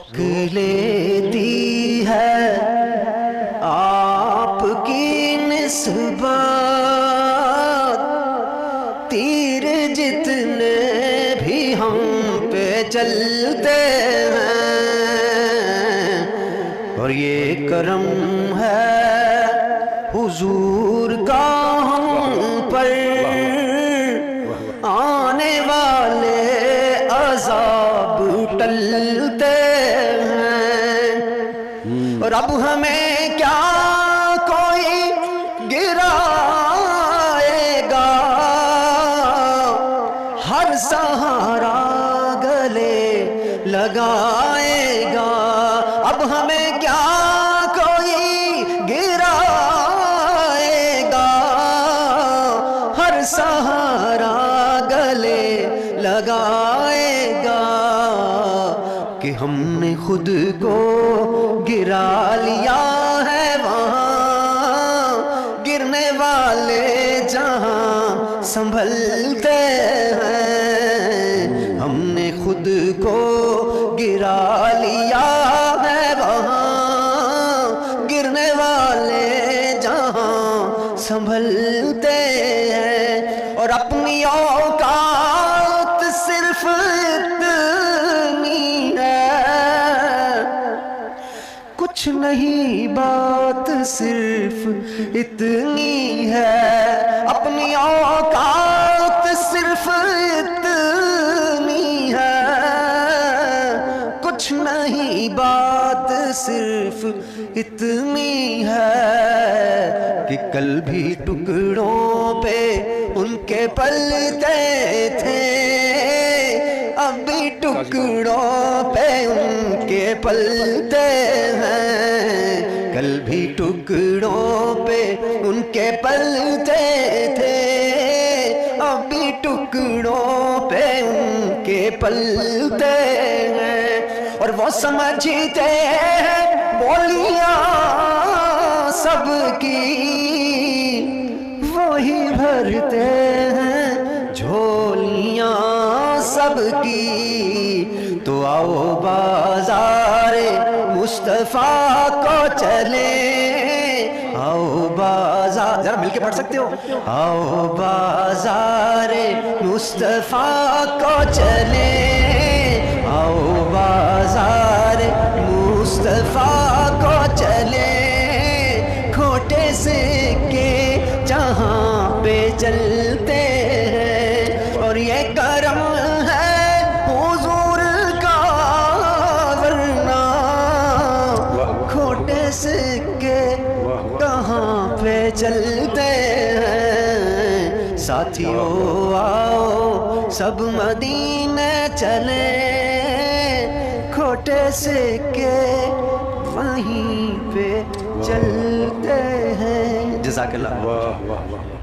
روک لیتی ہے آپ کی نسبت، تیر جتنے بھی ہم پہ چلتے ہیں، اور یہ کرم ہے حضور کا ہم پر، آنے والے عذاب ٹلتے ہیں، اور اب ہمیں کیا کوئی گرائے گا، ہر سہارا گلے لگائے گا، اب ہمیں کیا کوئی گرائے گا، ہر سہارا گلے لگائے گا، کہ ہم نے خود کو گرا لیا ہے وہاں، گرنے والے جہاں سنبھلتے ہیں، ہم نے خود کو گرا لیا ہے وہاں، گرنے والے جہاں سنبھلتے ہیں، اور اپنی اوقات صرف اتنی ہے، کچھ نہیں بات صرف اتنی ہے، اپنی اوقات صرف اتنی ہے، کچھ نہیں بات صرف اتنی ہے، کہ کل بھی ٹکڑوں پہ ان کے پلتے تھے، اب بھی ٹکڑوں پہ ان کے پلتے ہیں، کل بھی ٹکڑوں پہ ان کے پلتے تھے، اب بھی ٹکڑوں پہ ان کے پلتے ہیں، اور وہ سمجھتے ہیں بولیاں سب کی وہی بھرتے ہیں جھولیاں سب کی، تو آؤ بازار مصطفیٰ کو چلے، آؤ بازار، ذرا مل کے پڑھ سکتے ہو، آؤ بازار مصطفیٰ کو چلے، آؤ بازار مصطفیٰ کو چلے، کھوٹے سکے جہاں پہ چلتے ہیں، اور یہ کرم ہے حضور کا، ورنہ کھوٹے سکے کہاں پہ چلتے ہیں، ساتھیو آؤ سب مدینے چلیں، کھوٹے سکے وہیں پہ چلتے ہیں۔ جزاک اللہ۔